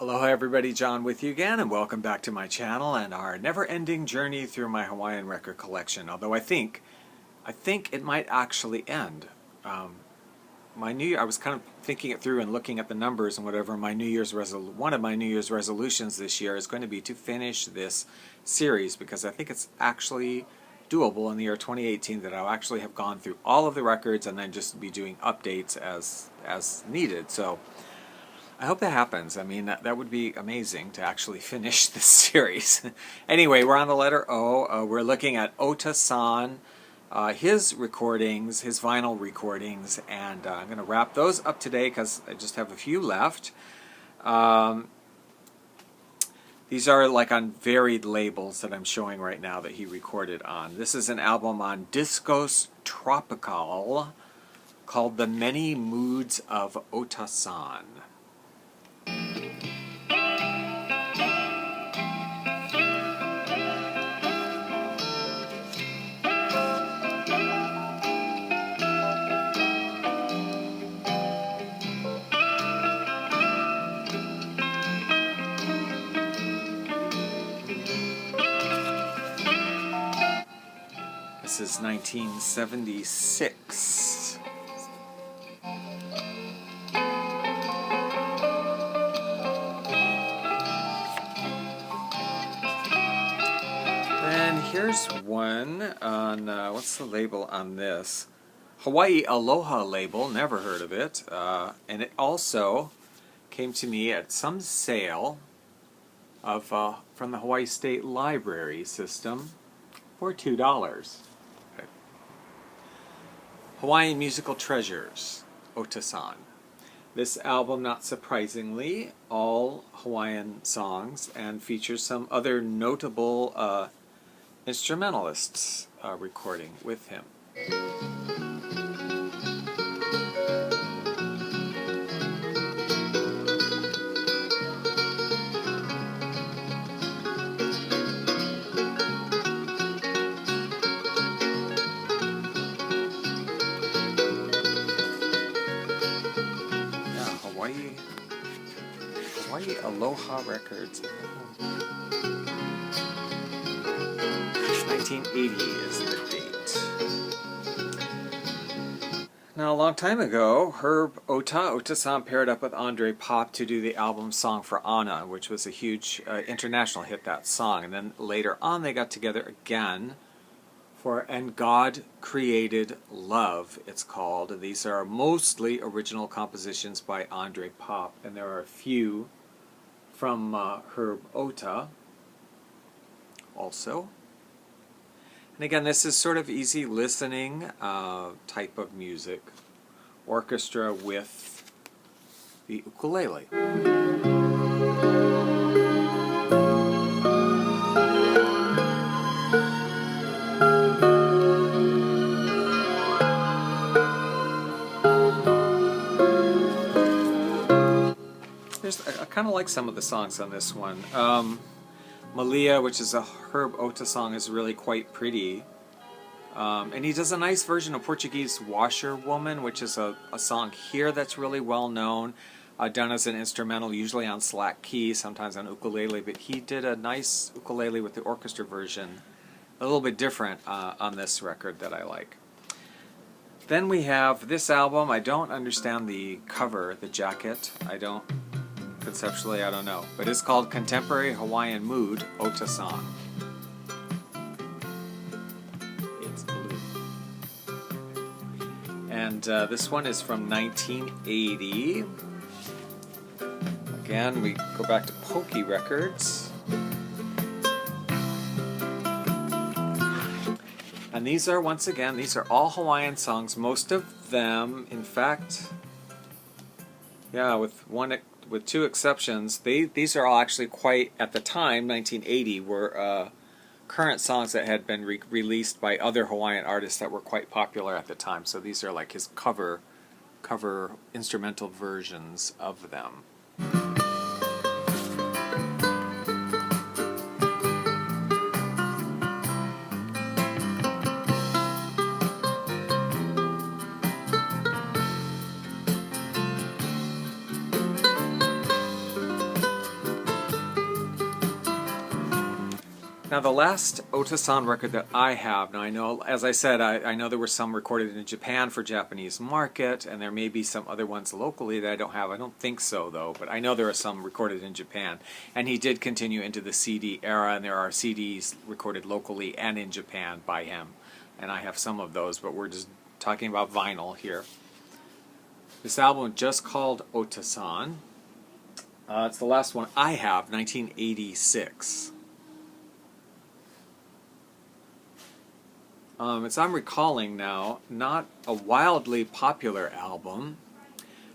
Aloha everybody, John with you again, and welcome back to my channel and our never-ending journey through my Hawaiian record collection. Although I think it might actually end. I was kind of thinking it through and looking at the numbers and whatever. One of my New Year's resolutions this year is going to be to finish this series, because I think it's actually doable in the year 2018 that I'll actually have gone through all of the records and then just be doing updates as needed. So I hope that happens. I mean, that would be amazing to actually finish this series. Anyway, we're on the letter O. We're looking at Ohta-san, his recordings, his vinyl recordings, and I'm going to wrap those up today because I just have a few left. These are like on varied labels that I'm showing right now that he recorded on. This is an album on Discos Tropical called The Many Moods of Ohta-san. This is 1976. And here's one on, what's the label on this? Hawaii Aloha label, never heard of it. And it also came to me at some sale of from the Hawaii State Library system for $2. Hawaiian Musical Treasures, Ohta-san. This album, not surprisingly, all Hawaiian songs and features some other notable instrumentalists recording with him. Hawaii Aloha Records. 1980 is the date. Now, a long time ago, Ohta-san paired up with Andre Pop to do the album Song for Anna, which was a huge international hit, that song. And then later on, they got together again for And God Created Love, it's called. These are mostly original compositions by Andre Pop, and there are a few from Herb Ohta also. And again, this is sort of easy listening type of music. Orchestra with the ukulele. I kind of like some of the songs on this one. Malia, which is a Herb Ohta song, is really quite pretty. And he does a nice version of Portuguese Washerwoman, which is a song here that's really well known, done as an instrumental, usually on slack key, sometimes on ukulele, but he did a nice ukulele with the orchestra version, a little bit different on this record that I like. Then we have this album. I don't understand the cover, the jacket. Conceptually, I don't know. But it's called Contemporary Hawaiian Mood, Ohta-san. It's blue. And this one is from 1980. Again, we go back to Pokey Records. And these are, once again, these are all Hawaiian songs. Most of them, in fact, yeah, with two exceptions, these are all actually quite, at the time, 1980, were current songs that had been released by other Hawaiian artists that were quite popular at the time. So these are like his cover instrumental versions of them. Now the last Ohta record that I have, now I know, as I said, I know there were some recorded in Japan for Japanese market, and there may be some other ones locally that I don't have. I don't think so though, but I know there are some recorded in Japan. And he did continue into the CD era, and there are CDs recorded locally and in Japan by him. And I have some of those, but we're just talking about vinyl here. This album just called Ohta. It's the last one I have, 1986. As I'm recalling now, not a wildly popular album.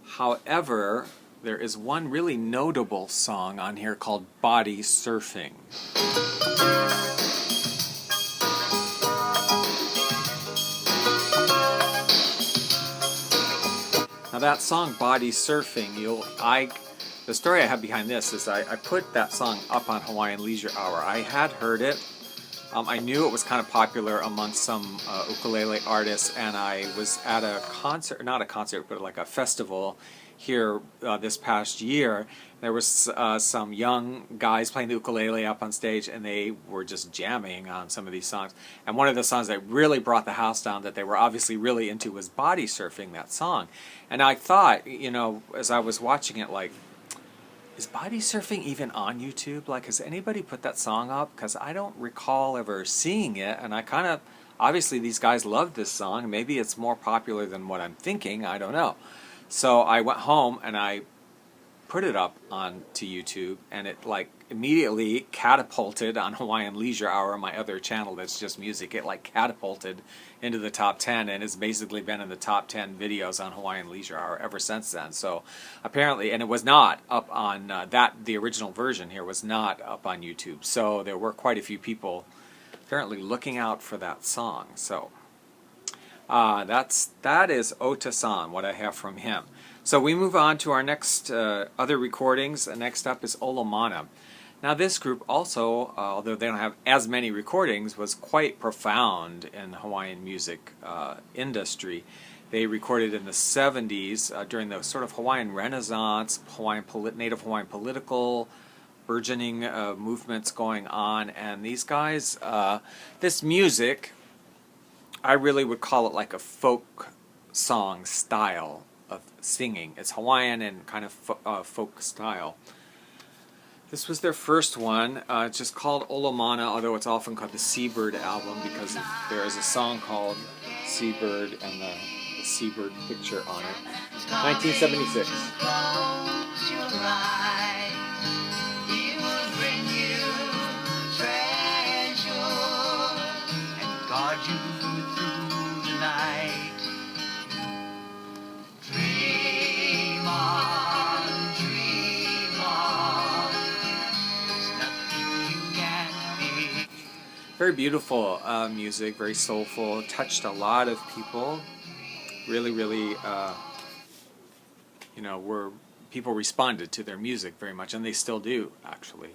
However, there is one really notable song on here called Body Surfing. Now that song, Body Surfing, the story I have behind this is I put that song up on Hawaiian Leisure Hour. I had heard it. I knew it was kind of popular among some ukulele artists, and I was at a concert, not a concert, but like a festival here this past year. There was some young guys playing the ukulele up on stage, and they were just jamming on some of these songs. And one of the songs that really brought the house down that they were obviously really into was Body Surfing, that song. And I thought, you know, as I was watching it, like, is Body Surfing even on YouTube? Like, has anybody put that song up? Because I don't recall ever seeing it, and I kind of, obviously these guys love this song. Maybe it's more popular than what I'm thinking, I don't know. So I went home and I put it up onto YouTube, and it like immediately catapulted on Hawaiian Leisure Hour, my other channel that's just music. It like catapulted into the top 10 and has basically been in the top 10 videos on Hawaiian Leisure Hour ever since then. So apparently, and it was not up on the original version here was not up on YouTube. So there were quite a few people apparently looking out for that song. So that is Ohta, what I have from him. So we move on to our next other recordings. Next up is Olomana. Now this group also, although they don't have as many recordings, was quite profound in the Hawaiian music industry. They recorded in the 70s during the sort of Hawaiian Renaissance, Native Hawaiian political, burgeoning movements going on. And these guys, this music, I really would call it like a folk song style of singing. It's Hawaiian and kind of folk style. This was their first one. It's just called Olomana, although it's often called the Seabird album because there is a song called Seabird and the seabird picture on it. 1976. Very beautiful music, very soulful, touched a lot of people. Really, really, people responded to their music very much, and they still do, actually.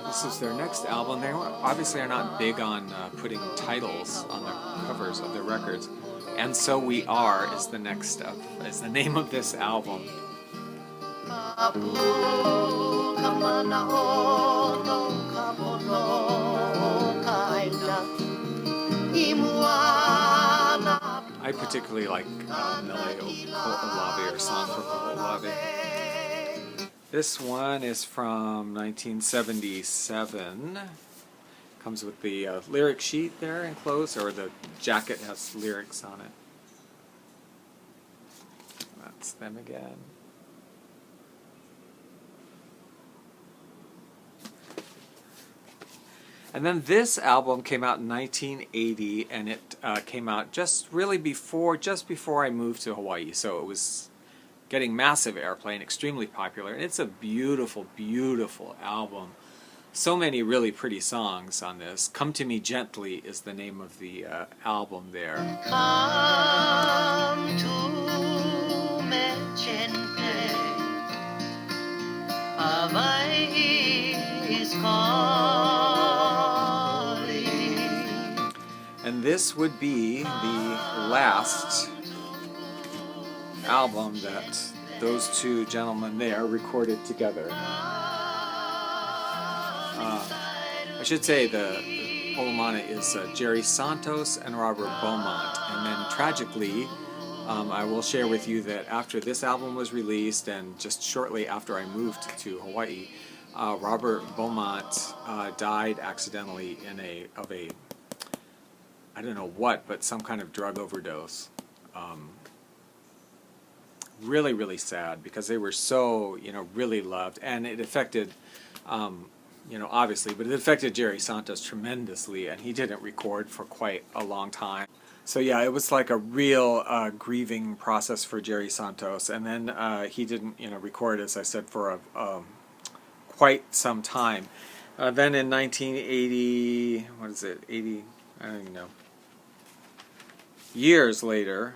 This is their next album. They obviously are not big on putting titles on the covers of their records, and So We Are is the name of this album. I particularly like Mele Ko'olawe or Song for Ko'olawe. This one is from 1977. Comes with the lyric sheet there enclosed, or the jacket has lyrics on it. That's them again. And then this album came out in 1980, and it came out just before I moved to Hawaii. So it was getting massive airplay and extremely popular. And it's a beautiful, beautiful album. So many really pretty songs on this. Come to Me Gently is the name of the album there. Come to me gently, Hawaii is calling. And this would be the last album that those two gentlemen there recorded together. I should say the Olomana is Jerry Santos and Robert Beaumont. And then tragically, I will share with you that after this album was released and just shortly after I moved to Hawaii, Robert Beaumont died accidentally of a I don't know what, but some kind of drug overdose. Really, really sad because they were so, really loved, and it affected, obviously, but it affected Jerry Santos tremendously, and he didn't record for quite a long time. So yeah, it was like a real grieving process for Jerry Santos, and then he didn't, record, as I said, for quite some time. Then in 1980, what is it, 80, I don't even know, years later,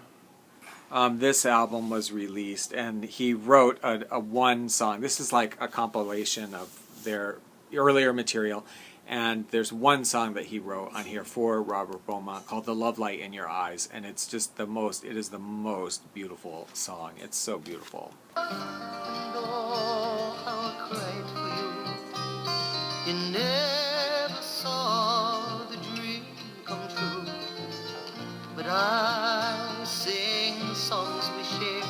this album was released, and he wrote a one song. This is like a compilation of their earlier material, and there's one song that he wrote on here for Robert Beaumont called "The Love Light in Your Eyes," and it's just it is the most beautiful song. It's so beautiful. You never saw the dream come true, but I sing songs we share.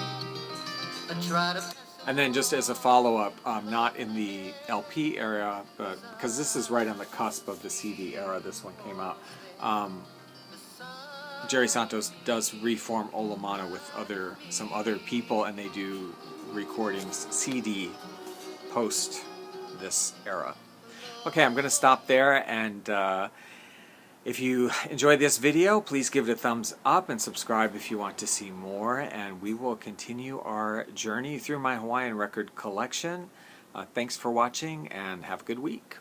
I try to. And then just as a follow-up, not in the LP era, but because this is right on the cusp of the CD era, this one came out. Jerry Santos does reform Olomana with some other people, and they do recordings CD post this era. Okay, I'm going to stop there, and if you enjoyed this video, please give it a thumbs up and subscribe if you want to see more, and we will continue our journey through my Hawaiian record collection. Thanks for watching, and have a good week.